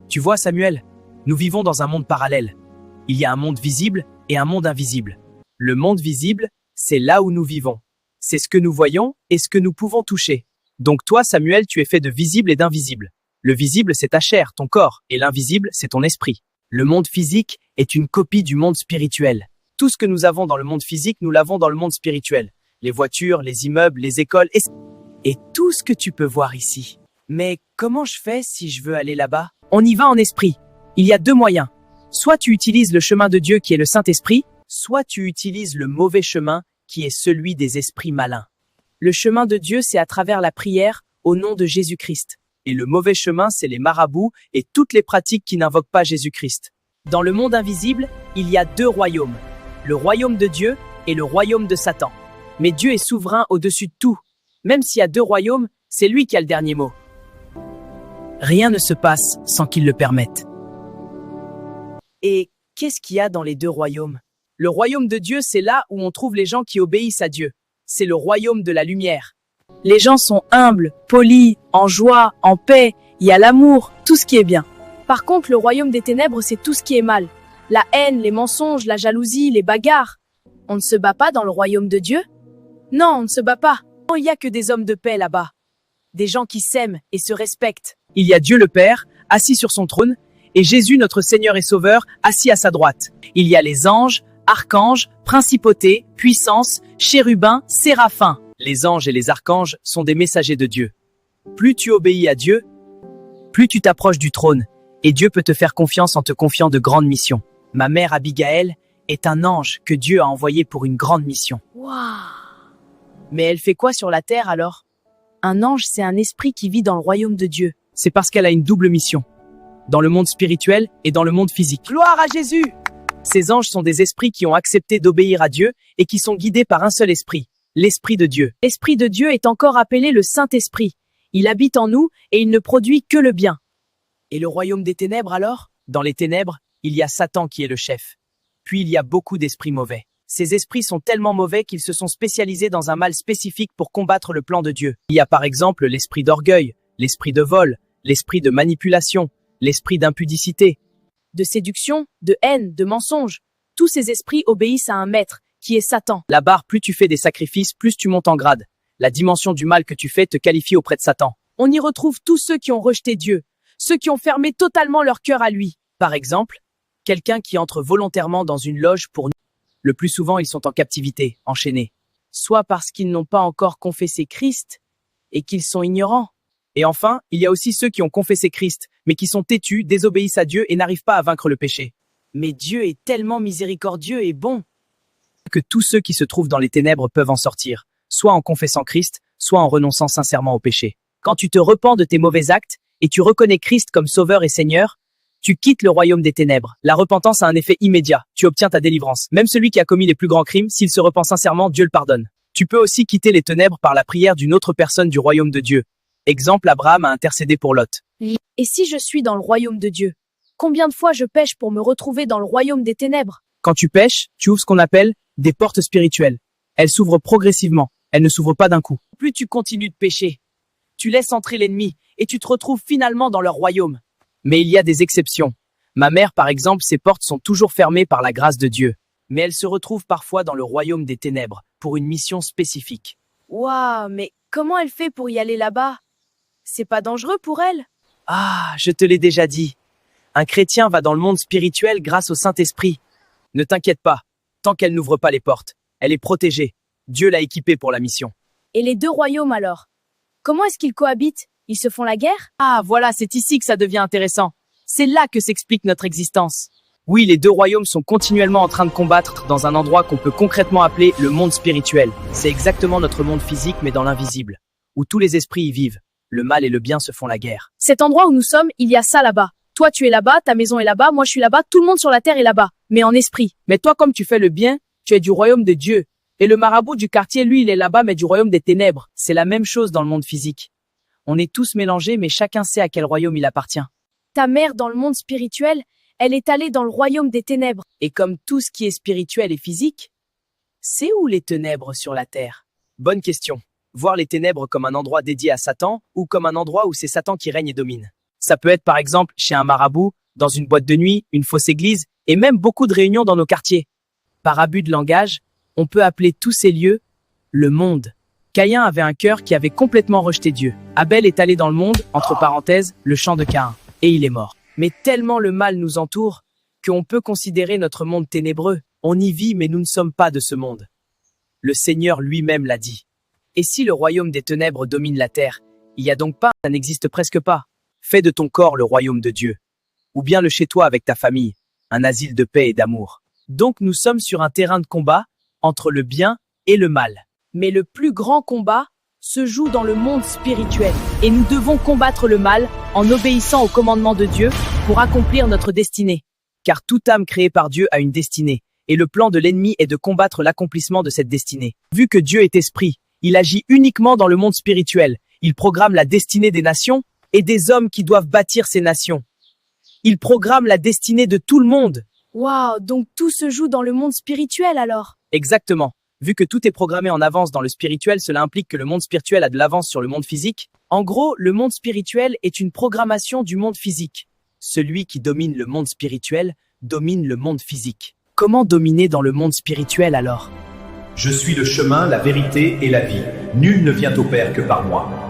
Tu vois, Samuel, nous vivons dans un monde parallèle. Il y a un monde visible et un monde invisible. Le monde visible, c'est là où nous vivons. C'est ce que nous voyons et ce que nous pouvons toucher. Donc toi, Samuel, tu es fait de visible et d'invisible. Le visible, c'est ta chair, ton corps, et l'invisible, c'est ton esprit. Le monde physique est une copie du monde spirituel. Tout ce que nous avons dans le monde physique, nous l'avons dans le monde spirituel. Les voitures, les immeubles, les écoles et tout ce que tu peux voir ici. Mais comment je fais si je veux aller là-bas? On y va en esprit. Il y a deux moyens. Soit tu utilises le chemin de Dieu qui est le Saint-Esprit, soit tu utilises le mauvais chemin qui est celui des esprits malins. Le chemin de Dieu, c'est à travers la prière au nom de Jésus-Christ. Et le mauvais chemin, c'est les marabouts et toutes les pratiques qui n'invoquent pas Jésus-Christ. Dans le monde invisible, il y a deux royaumes. Le royaume de Dieu et le royaume de Satan. Mais Dieu est souverain au-dessus de tout. Même s'il y a deux royaumes, c'est lui qui a le dernier mot. Rien ne se passe sans qu'il le permette. Et qu'est-ce qu'il y a dans les deux royaumes? Le royaume de Dieu, c'est là où on trouve les gens qui obéissent à Dieu. C'est le royaume de la lumière. Les gens sont humbles, polis, en joie, en paix, il y a l'amour, tout ce qui est bien. Par contre, le royaume des ténèbres, c'est tout ce qui est mal. La haine, les mensonges, la jalousie, les bagarres. On ne se bat pas dans le royaume de Dieu? Non, on ne se bat pas. Il n'y a que des hommes de paix là-bas. Des gens qui s'aiment et se respectent. Il y a Dieu le Père, assis sur son trône, et Jésus, notre Seigneur et Sauveur, assis à sa droite. Il y a les anges, archanges, principautés, puissances, chérubins, séraphins. Les anges et les archanges sont des messagers de Dieu. Plus tu obéis à Dieu, plus tu t'approches du trône, et Dieu peut te faire confiance en te confiant de grandes missions. Ma mère Abigaël est un ange que Dieu a envoyé pour une grande mission. Waouh! Mais elle fait quoi sur la terre alors? Un ange, c'est un esprit qui vit dans le royaume de Dieu. C'est parce qu'elle a une double mission, dans le monde spirituel et dans le monde physique. Gloire à Jésus! Ces anges sont des esprits qui ont accepté d'obéir à Dieu et qui sont guidés par un seul esprit, l'Esprit de Dieu. L'Esprit de Dieu est encore appelé le Saint-Esprit. Il habite en nous et il ne produit que le bien. Et le royaume des ténèbres alors? Dans les ténèbres, il y a Satan qui est le chef. Puis il y a beaucoup d'esprits mauvais. Ces esprits sont tellement mauvais qu'ils se sont spécialisés dans un mal spécifique pour combattre le plan de Dieu. Il y a par exemple l'esprit d'orgueil, l'esprit de vol, l'esprit de manipulation, l'esprit d'impudicité, de séduction, de haine, de mensonge. Tous ces esprits obéissent à un maître, qui est Satan. La barre, plus tu fais des sacrifices, plus tu montes en grade. La dimension du mal que tu fais te qualifie auprès de Satan. On y retrouve tous ceux qui ont rejeté Dieu, ceux qui ont fermé totalement leur cœur à lui. Par exemple, quelqu'un qui entre volontairement dans une loge pour... Le plus souvent, ils sont en captivité, enchaînés. Soit parce qu'ils n'ont pas encore confessé Christ et qu'ils sont ignorants. Et enfin, il y a aussi ceux qui ont confessé Christ, mais qui sont têtus, désobéissent à Dieu et n'arrivent pas à vaincre le péché. Mais Dieu est tellement miséricordieux et bon que tous ceux qui se trouvent dans les ténèbres peuvent en sortir, soit en confessant Christ, soit en renonçant sincèrement au péché. Quand tu te repens de tes mauvais actes et tu reconnais Christ comme Sauveur et Seigneur, tu quittes le royaume des ténèbres. La repentance a un effet immédiat. Tu obtiens ta délivrance. Même celui qui a commis les plus grands crimes, s'il se repent sincèrement, Dieu le pardonne. Tu peux aussi quitter les ténèbres par la prière d'une autre personne du royaume de Dieu. Exemple, Abraham a intercédé pour Lot. Et si je suis dans le royaume de Dieu, combien de fois je pêche pour me retrouver dans le royaume des ténèbres? Quand tu pêches, tu ouvres ce qu'on appelle des portes spirituelles. Elles s'ouvrent progressivement. Elles ne s'ouvrent pas d'un coup. Plus tu continues de pécher, tu laisses entrer l'ennemi et tu te retrouves finalement dans leur royaume. Mais il y a des exceptions. Ma mère, par exemple, ses portes sont toujours fermées par la grâce de Dieu. Mais elle se retrouve parfois dans le royaume des ténèbres, pour une mission spécifique. Waouh, mais comment elle fait pour y aller là-bas? C'est pas dangereux pour elle? Ah, je te l'ai déjà dit. Un chrétien va dans le monde spirituel grâce au Saint-Esprit. Ne t'inquiète pas, tant qu'elle n'ouvre pas les portes. Elle est protégée. Dieu l'a équipée pour la mission. Et les deux royaumes alors? Comment est-ce qu'ils cohabitent? Ils se font la guerre? Ah, voilà, c'est ici que ça devient intéressant. C'est là que s'explique notre existence. Oui, les deux royaumes sont continuellement en train de combattre dans un endroit qu'on peut concrètement appeler le monde spirituel. C'est exactement notre monde physique, mais dans l'invisible, où tous les esprits y vivent. Le mal et le bien se font la guerre. Cet endroit où nous sommes, il y a ça là-bas. Toi, tu es là-bas, ta maison est là-bas, moi je suis là-bas, tout le monde sur la terre est là-bas, mais en esprit. Mais toi, comme tu fais le bien, tu es du royaume de Dieu. Et le marabout du quartier, lui, il est là-bas, mais du royaume des ténèbres. C'est la même chose dans le monde physique. On est tous mélangés, mais chacun sait à quel royaume il appartient. Ta mère, dans le monde spirituel, elle est allée dans le royaume des ténèbres. Et comme tout ce qui est spirituel et physique, c'est où les ténèbres sur la terre? Bonne question. Voir les ténèbres comme un endroit dédié à Satan ou comme un endroit où c'est Satan qui règne et domine. Ça peut être par exemple chez un marabout, dans une boîte de nuit, une fausse église, et même beaucoup de réunions dans nos quartiers. Par abus de langage, on peut appeler tous ces lieux le monde. Caïn avait un cœur qui avait complètement rejeté Dieu. Abel est allé dans le monde, entre parenthèses, le champ de Caïn, et il est mort. Mais tellement le mal nous entoure, qu'on peut considérer notre monde ténébreux. On y vit, mais nous ne sommes pas de ce monde. Le Seigneur lui-même l'a dit. Et si le royaume des ténèbres domine la terre, il y a donc pas, ça n'existe presque pas. Fais de ton corps le royaume de Dieu. Ou bien le chez toi avec ta famille, un asile de paix et d'amour. Donc nous sommes sur un terrain de combat entre le bien et le mal. Mais le plus grand combat se joue dans le monde spirituel. Et nous devons combattre le mal en obéissant au commandement de Dieu pour accomplir notre destinée. Car toute âme créée par Dieu a une destinée. Et le plan de l'ennemi est de combattre l'accomplissement de cette destinée. Vu que Dieu est esprit, il agit uniquement dans le monde spirituel. Il programme la destinée des nations et des hommes qui doivent bâtir ces nations. Il programme la destinée de tout le monde. Waouh, donc tout se joue dans le monde spirituel alors. Exactement. Vu que tout est programmé en avance dans le spirituel, cela implique que le monde spirituel a de l'avance sur le monde physique. En gros, le monde spirituel est une programmation du monde physique. Celui qui domine le monde spirituel domine le monde physique. Comment dominer dans le monde spirituel alors ? Je suis le chemin, la vérité et la vie. Nul ne vient au Père que par moi.